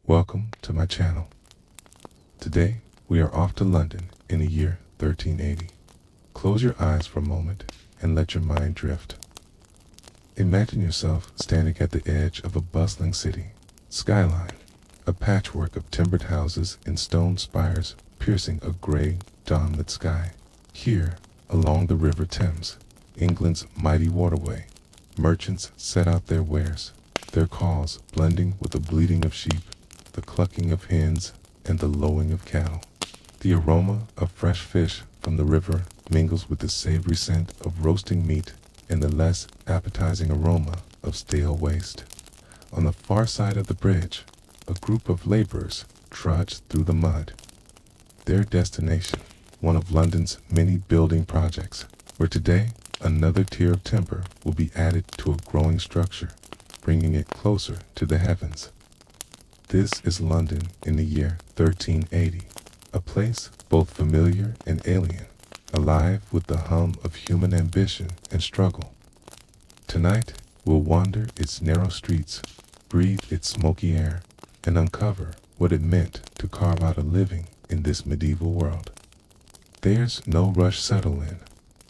Welcome to my channel. Today, we are off to London in the year 1380. Close your eyes for a moment and let your mind drift. Imagine yourself standing at the edge of a bustling city. Skyline, a patchwork of timbered houses and stone spires piercing a gray, dawnlit sky. Here, along the River Thames, England's mighty waterway, merchants set out their wares, their calls blending with the bleating of sheep, the clucking of hens, and the lowing of cattle. The aroma of fresh fish from the river mingles with the savory scent of roasting meat and the less appetizing aroma of stale waste. On the far side of the bridge, a group of laborers trudge through the mud. Their destination, one of London's many building projects, where today another tier of timber will be added to a growing structure, bringing it closer to the heavens. This is London in the year 1380, a place both familiar and alien, alive with the hum of human ambition and struggle. Tonight, we'll wander its narrow streets, breathe its smoky air, and uncover what it meant to carve out a living in this medieval world. There's no rush. Settle in.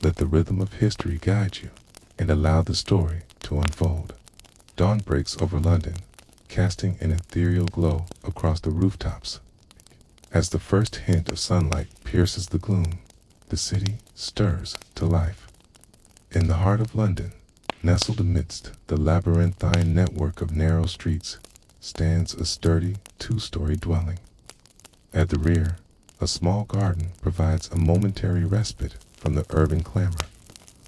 Let the rhythm of history guide you, and allow the story to unfold. Dawn breaks over London, casting an ethereal glow across the rooftops. As the first hint of sunlight pierces the gloom, the city stirs to life. In the heart of London, nestled amidst the labyrinthine network of narrow streets, stands a sturdy two-story dwelling. At the rear, a small garden provides a momentary respite from the urban clamor.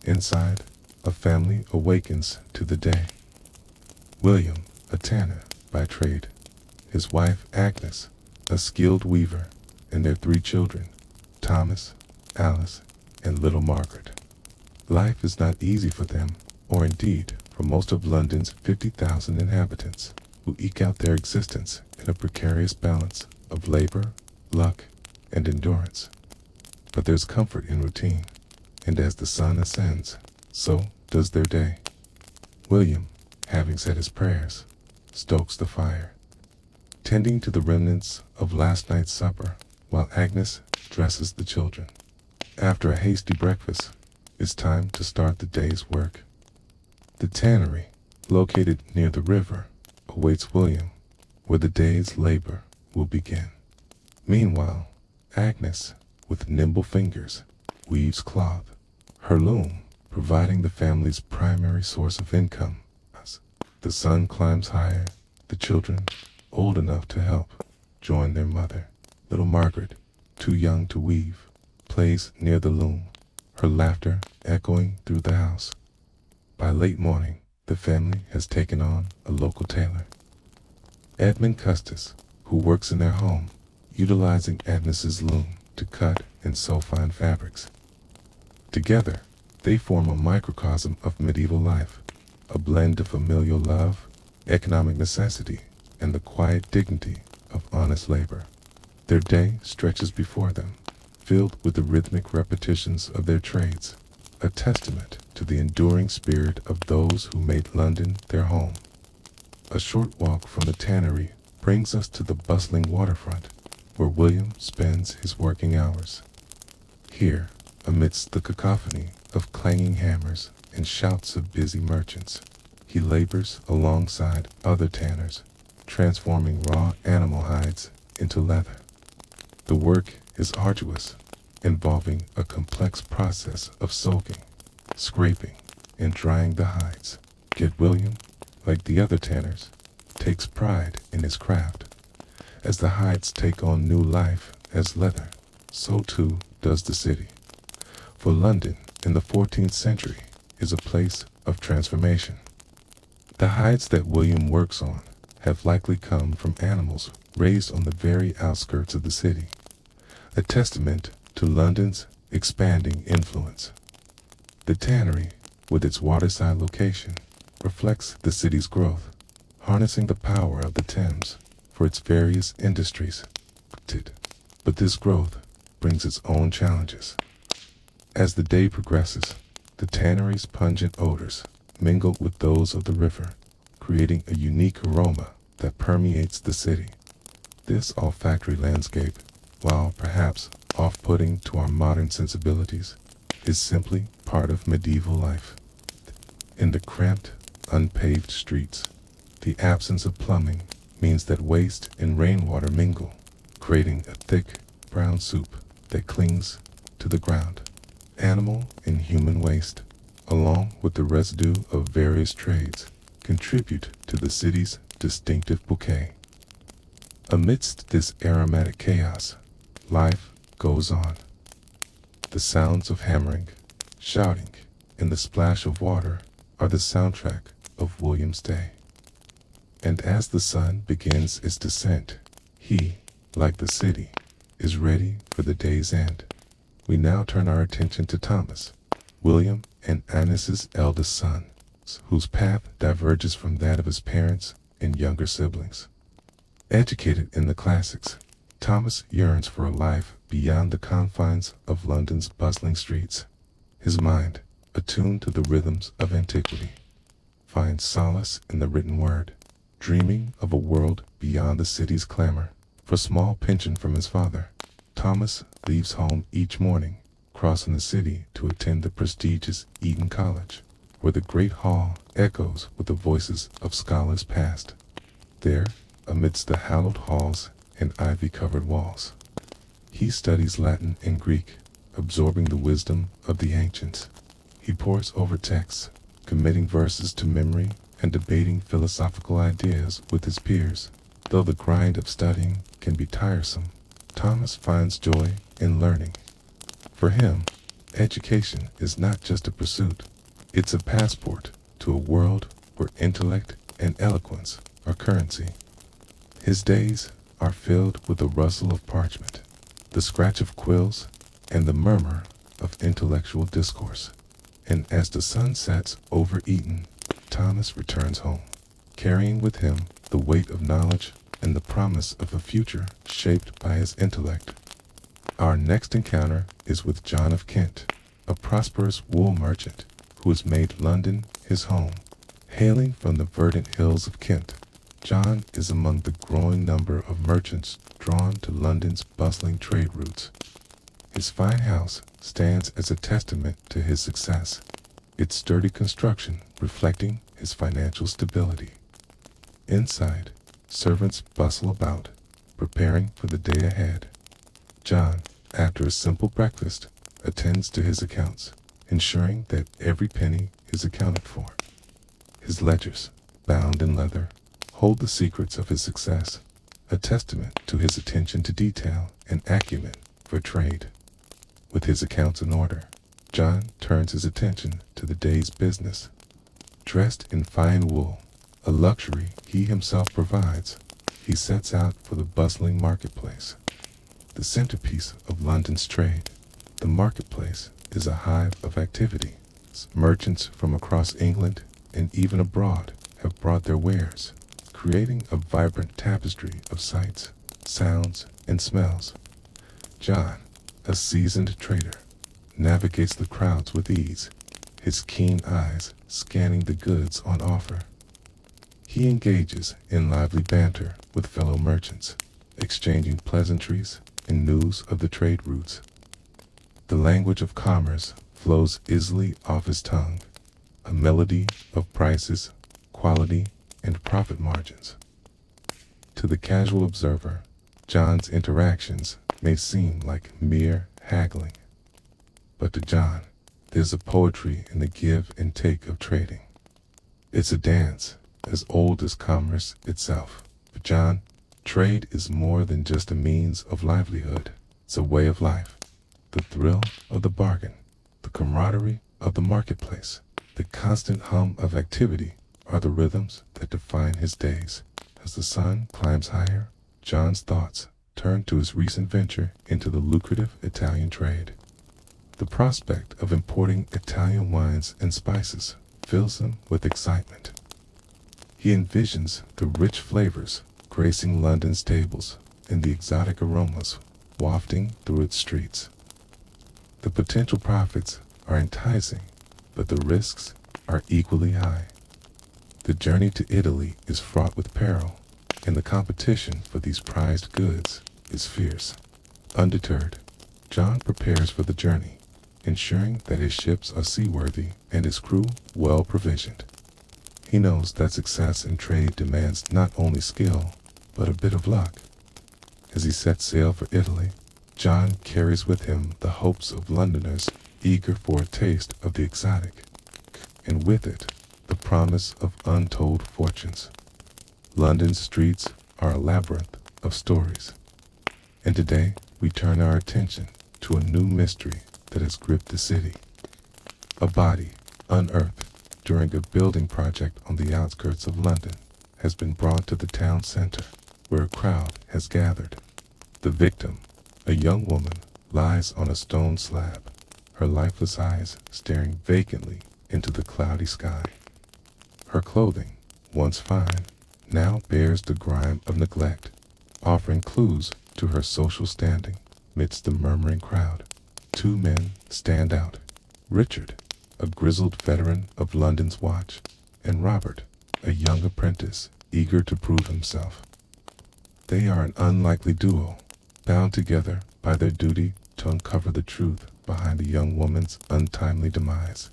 Inside, a family awakens to the day. William, a tanner by trade, his wife Agnes, a skilled weaver, and their 3 children, Thomas, Alice, and little Margaret. Life is not easy for them, or indeed for most of London's 50,000 inhabitants, who eke out their existence in a precarious balance of labor, luck, and endurance. But there's comfort in routine, and as the sun ascends, so does their day. William, having said his prayers, stokes the fire, tending to the remnants of last night's supper, while Agnes dresses the children. After a hasty breakfast, it's time to start the day's work. The tannery, located near the river, awaits William, where the day's labor will begin. Meanwhile, Agnes, with nimble fingers, weaves cloth, her loom providing the family's primary source of income. As the sun climbs higher, the children, old enough to help, join their mother. Little Margaret, too young to weave, plays near the loom, her laughter echoing through the house. By late morning, the family has taken on a local tailor, Edmund Custis, who works in their home, utilizing Agnes's loom to cut and sew fine fabrics. Together, they form a microcosm of medieval life, a blend of familial love, economic necessity, and the quiet dignity of honest labor. Their day stretches before them, filled with the rhythmic repetitions of their trades, a testament to the enduring spirit of those who made London their home. A short walk from the tannery brings us to the bustling waterfront, where William spends his working hours. Here, amidst the cacophony of clanging hammers and shouts of busy merchants, he labors alongside other tanners, transforming raw animal hides into leather. The work is arduous, involving a complex process of soaking, scraping, and drying the hides. Yet William, like the other tanners, takes pride in his craft. As the hides take on new life as leather, so too does the city. For London in the 14th century is a place of transformation. The hides that William works on have likely come from animals raised on the very outskirts of the city, a testament to London's expanding influence. The tannery, with its waterside location, reflects the city's growth, harnessing the power of the Thames for its various industries. But this growth brings its own challenges. As the day progresses, the tannery's pungent odors mingle with those of the river, creating a unique aroma that permeates the city. This olfactory landscape, while perhaps off-putting to our modern sensibilities, is simply part of medieval life. In the cramped, unpaved streets, the absence of plumbing means that waste and rainwater mingle, creating a thick, brown soup that clings to the ground. Animal and human waste, along with the residue of various trades, contribute to the city's distinctive bouquet. Amidst this aromatic chaos, life goes on. The sounds of hammering, shouting, and the splash of water are the soundtrack of William's day. And as the sun begins its descent, he, like the city, is ready for the day's end. We now turn our attention to Thomas, William and Annis's eldest son, whose path diverges from that of his parents and younger siblings. Educated in the classics, Thomas yearns for a life beyond the confines of London's bustling streets. His mind, attuned to the rhythms of antiquity, finds solace in the written word, dreaming of a world beyond the city's clamor. For small pension from his father, Thomas leaves home each morning, crossing the city to attend the prestigious Eton College, where the great hall echoes with the voices of scholars past. There, amidst the hallowed halls and ivy-covered walls, he studies Latin and Greek, absorbing the wisdom of the ancients. He pores over texts, committing verses to memory and debating philosophical ideas with his peers. Though the grind of studying can be tiresome, Thomas finds joy in learning. For him, education is not just a pursuit, it's a passport to a world where intellect and eloquence are currency. His days are filled with the rustle of parchment, the scratch of quills, and the murmur of intellectual discourse. And as the sun sets over Eton, Thomas returns home, carrying with him the weight of knowledge and the promise of a future shaped by his intellect. Our next encounter is with John of Kent, a prosperous wool merchant who has made London his home. Hailing from the verdant hills of Kent, John is among the growing number of merchants drawn to London's bustling trade routes. His fine house stands as a testament to his success, its sturdy construction reflecting his financial stability. Inside, servants bustle about, preparing for the day ahead. John, after a simple breakfast, attends to his accounts, ensuring that every penny is accounted for. His ledgers, bound in leather, hold the secrets of his success, a testament to his attention to detail and acumen for trade. With his accounts in order, John turns his attention to the day's business. Dressed in fine wool, a luxury he himself provides, he sets out for the bustling marketplace. The centerpiece of London's trade, the marketplace is a hive of activity. Merchants from across England and even abroad have brought their wares, creating a vibrant tapestry of sights, sounds, and smells. John, a seasoned trader, navigates the crowds with ease, his keen eyes scanning the goods on offer. He engages in lively banter with fellow merchants, exchanging pleasantries and news of the trade routes. The language of commerce flows easily off his tongue, a melody of prices, quality, and profit margins. To the casual observer, John's interactions may seem like mere haggling. But to John, there's a poetry in the give and take of trading. It's a dance as old as commerce itself. For John, trade is more than just a means of livelihood. It's a way of life. The thrill of the bargain, the camaraderie of the marketplace, the constant hum of activity are the rhythms that define his days. As the sun climbs higher, John's thoughts turn to his recent venture into the lucrative Italian trade. The prospect of importing Italian wines and spices fills him with excitement. He envisions the rich flavors gracing London's tables and the exotic aromas wafting through its streets. The potential profits are enticing, but the risks are equally high. The journey to Italy is fraught with peril, and the competition for these prized goods is fierce. Undeterred, John prepares for the journey, ensuring that his ships are seaworthy and his crew well provisioned. He knows that success in trade demands not only skill, but a bit of luck. As he sets sail for Italy, John carries with him the hopes of Londoners eager for a taste of the exotic, and with it, the promise of untold fortunes. London's streets are a labyrinth of stories, and today we turn our attention to a new mystery that has gripped the city. A body, unearthed during a building project on the outskirts of London, has been brought to the town center, where a crowd has gathered. The victim, a young woman, lies on a stone slab, her lifeless eyes staring vacantly into the cloudy sky. Her clothing, once fine, now bears the grime of neglect, offering clues to her social standing midst the murmuring crowd. Two men stand out: Richard, a grizzled veteran of London's watch, and Robert, a young apprentice eager to prove himself. They are an unlikely duo, bound together by their duty to uncover the truth behind the young woman's untimely demise.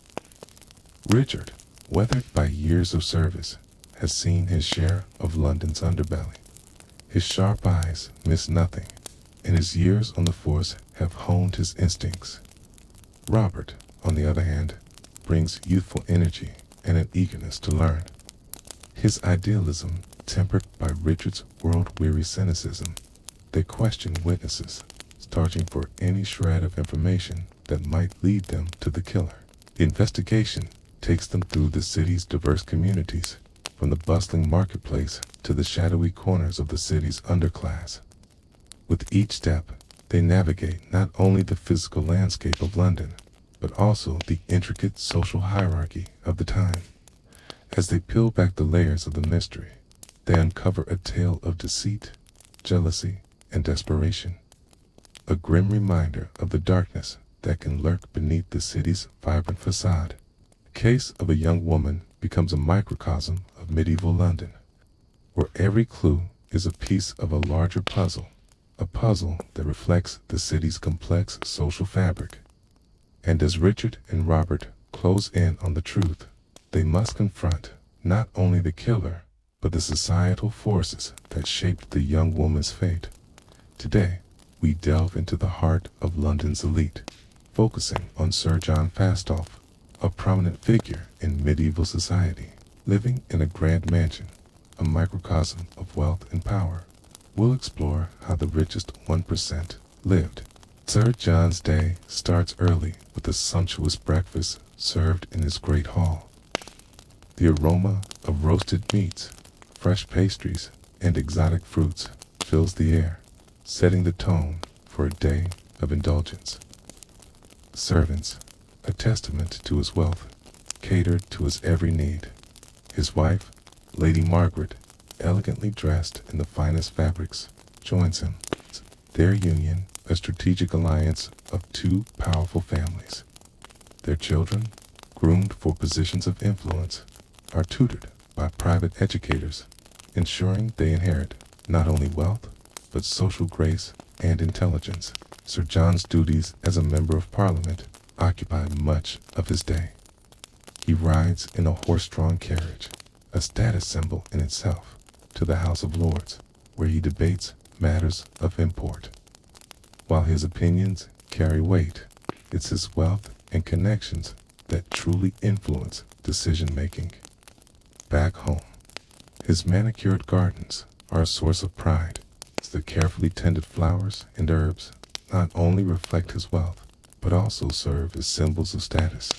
Richard, weathered by years of service, has seen his share of London's underbelly. His sharp eyes miss nothing, and his years on the force have honed his instincts. Robert, on the other hand, brings youthful energy and an eagerness to learn. His idealism tempered by Richard's world-weary cynicism, they question witnesses, searching for any shred of information that might lead them to the killer. The investigation takes them through the city's diverse communities, from the bustling marketplace to the shadowy corners of the city's underclass. With each step, they navigate not only the physical landscape of London, but also the intricate social hierarchy of the time. As they peel back the layers of the mystery, they uncover a tale of deceit, jealousy, and desperation. A grim reminder of the darkness that can lurk beneath the city's vibrant facade. The case of a young woman becomes a microcosm of medieval London, where every clue is a piece of a larger puzzle, a puzzle that reflects the city's complex social fabric. And as Richard and Robert close in on the truth, they must confront not only the killer, but the societal forces that shaped the young woman's fate. Today, we delve into the heart of London's elite, focusing on Sir John Fastolf, a prominent figure in medieval society, living in a grand mansion, a microcosm of wealth and power. We'll explore how the richest 1% lived. Sir John's day starts early with a sumptuous breakfast served in his great hall. The aroma of roasted meats, fresh pastries, and exotic fruits fills the air, setting the tone for a day of indulgence. Servants, a testament to his wealth, catered to his every need. His wife, Lady Margaret, elegantly dressed in the finest fabrics, joins him. Their union, a strategic alliance of two powerful families. Their children, groomed for positions of influence, are tutored by private educators, ensuring they inherit not only wealth, but social grace and intelligence. Sir John's duties as a member of Parliament occupy much of his day. He rides in a horse-drawn carriage, a status symbol in itself, to the House of Lords, where he debates matters of import. While his opinions carry weight, it's his wealth and connections that truly influence decision-making. Back home, his manicured gardens are a source of pride, as the carefully tended flowers and herbs not only reflect his wealth, but also serve as symbols of status.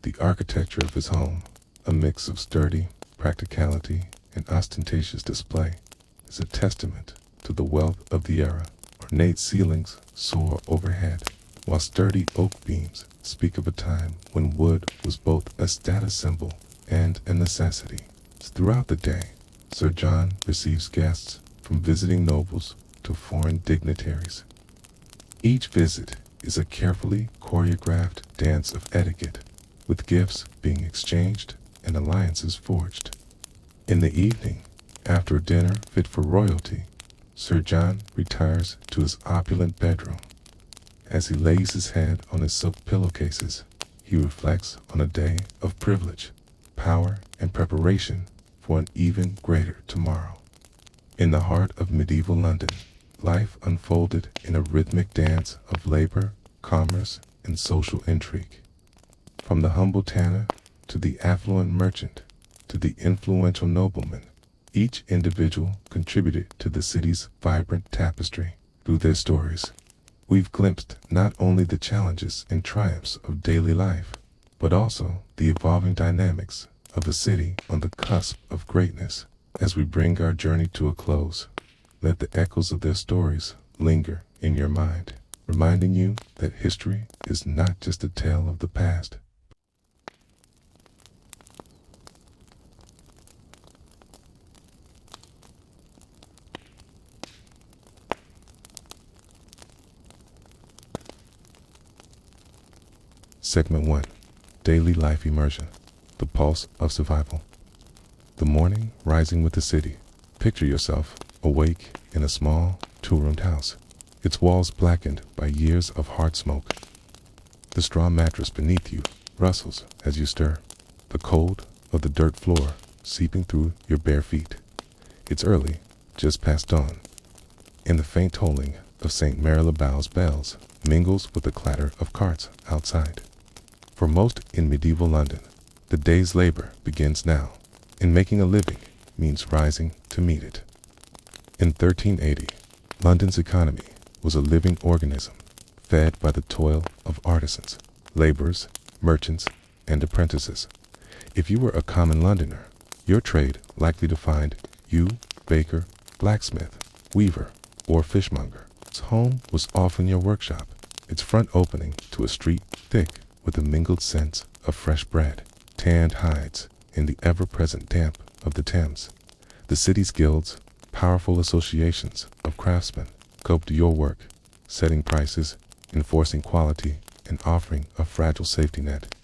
The architecture of his home, a mix of sturdy practicality and ostentatious display, is a testament to the wealth of the era. Ornate ceilings soar overhead, while sturdy oak beams speak of a time when wood was both a status symbol and a necessity. Throughout the day, Sir John receives guests from visiting nobles to foreign dignitaries. Each visit is a carefully choreographed dance of etiquette, with gifts being exchanged and alliances forged. In the evening, After a dinner fit for royalty, Sir John retires to his opulent bedroom. As he lays his head on his silk pillowcases, he reflects on a day of privilege, power, and preparation for an even greater tomorrow. In the heart of medieval London, life unfolded in a rhythmic dance of labor, commerce, and social intrigue. From the humble tanner to the affluent merchant to the influential nobleman, each individual contributed to the city's vibrant tapestry. Through their stories, we've glimpsed not only the challenges and triumphs of daily life, but also the evolving dynamics of a city on the cusp of greatness. As we bring our journey to a close, let the echoes of their stories linger in your mind, reminding you that history is not just a tale of the past. Segment 1. Daily Life Immersion. The Pulse of Survival. The morning rising with the city. Picture yourself awake in a small, two-roomed house, its walls blackened by years of hard smoke. The straw mattress beneath you rustles as you stir, the cold of the dirt floor seeping through your bare feet. It's early, just past dawn, and the faint tolling of St. Marylebaugh's bells mingles with the clatter of carts outside. For most in medieval London, the day's labor begins now, and making a living means rising to meet it. In 1380, London's economy was a living organism, fed by the toil of artisans, laborers, merchants, and apprentices. If you were a common Londoner, your trade likely to find you baker, blacksmith, weaver, or fishmonger. Its home was often your workshop, its front opening to a street thick with a mingled scent of fresh bread, tanned hides, and the ever-present damp of the Thames. The city's guilds, powerful associations of craftsmen, coped your work, setting prices, enforcing quality, and offering a fragile safety net.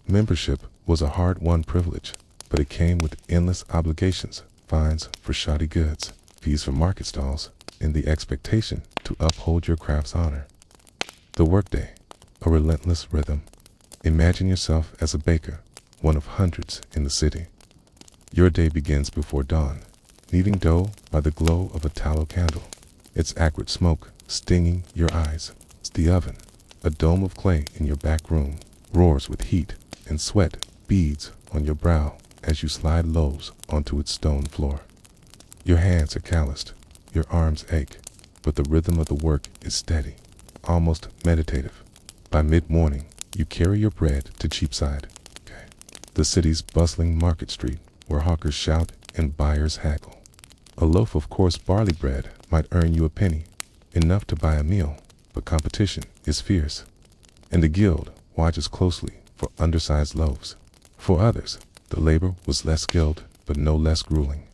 Membership was a hard-won privilege, but it came with endless obligations, fines for shoddy goods, fees for market stalls, and the expectation to uphold your craft's honor. The workday, a relentless rhythm. Imagine yourself as a baker, one of hundreds in the city. Your day begins before dawn, kneading dough by the glow of a tallow candle, its acrid smoke stinging your eyes. The oven, a dome of clay in your back room, roars with heat, and sweat beads on your brow as you slide loaves onto its stone floor. Your hands are calloused, your arms ache, but the rhythm of the work is steady, almost meditative. By mid-morning, you carry your bread to Cheapside, the city's bustling market street, where hawkers shout and buyers haggle. A loaf of coarse barley bread might earn you a penny, enough to buy a meal, but competition is fierce, and the guild watches closely for undersized loaves. For others, the labor was less skilled, but no less grueling.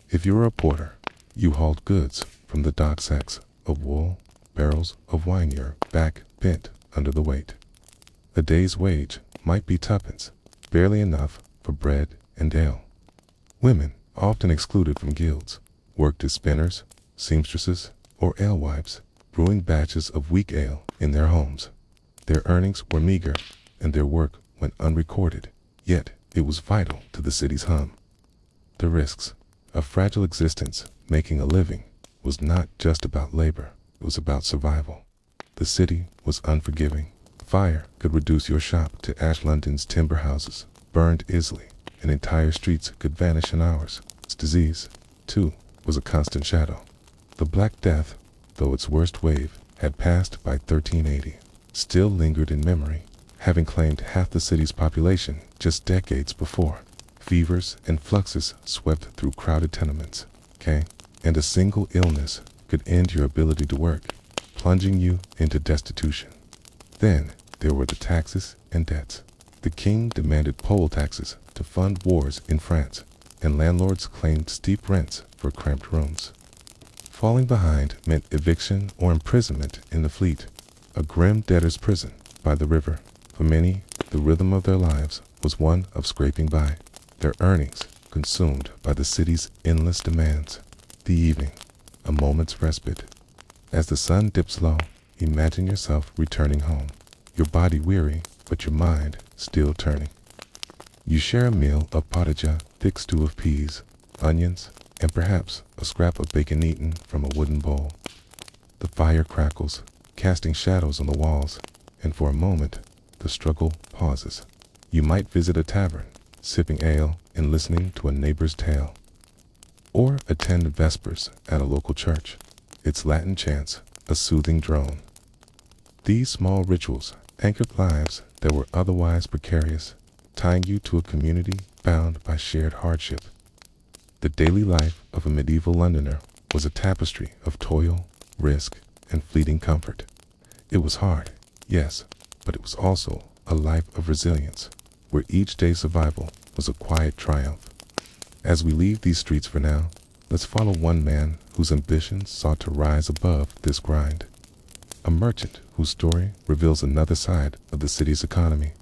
If you were a porter, you hauled goods from the dock sacks of wool, barrels of wine your back bent under the weight. A day's wage might be tuppence, barely enough for bread and ale. Women, often excluded from guilds, worked as spinners, seamstresses, or alewives, brewing batches of weak ale in their homes. Their earnings were meager, and their work went unrecorded, yet it was vital to the city's hum. The risks. A fragile existence, making a living, was not just about labor, it was about survival. The city was unforgiving. Fire could reduce your shop to ash. London's timber houses burned easily, and entire streets could vanish in hours. Its disease, too, was a constant shadow. The Black Death, though its worst wave had passed by 1380, still lingered in memory, having claimed half the city's population just decades before. Fevers and fluxes swept through crowded tenements, and a single illness could end your ability to work, plunging you into destitution. Then there were the taxes and debts. The king demanded poll taxes to fund wars in France, and landlords claimed steep rents for cramped rooms. Falling behind meant eviction or imprisonment in the Fleet, a grim debtor's prison by the river. For many, the rhythm of their lives was one of scraping by. Their earnings, consumed by the city's endless demands. The evening, a moment's respite. As the sun dips low, imagine yourself returning home, your body weary, but your mind still turning. You share a meal of pottage, thick stew of peas, onions, and perhaps a scrap of bacon eaten from a wooden bowl. The fire crackles, casting shadows on the walls, and for a moment, the struggle pauses. You might visit a tavern, sipping ale and listening to a neighbor's tale. Or attend vespers at a local church, its Latin chants a soothing drone. These small rituals anchored lives that were otherwise precarious, tying you to a community bound by shared hardship. The daily life of a medieval Londoner was a tapestry of toil, risk, and fleeting comfort. It was hard, yes, but it was also a life of resilience, where each day's survival was a quiet triumph. As we leave these streets for now, let's follow one man whose ambitions sought to rise above this grind. A merchant whose story reveals another side of the city's economy.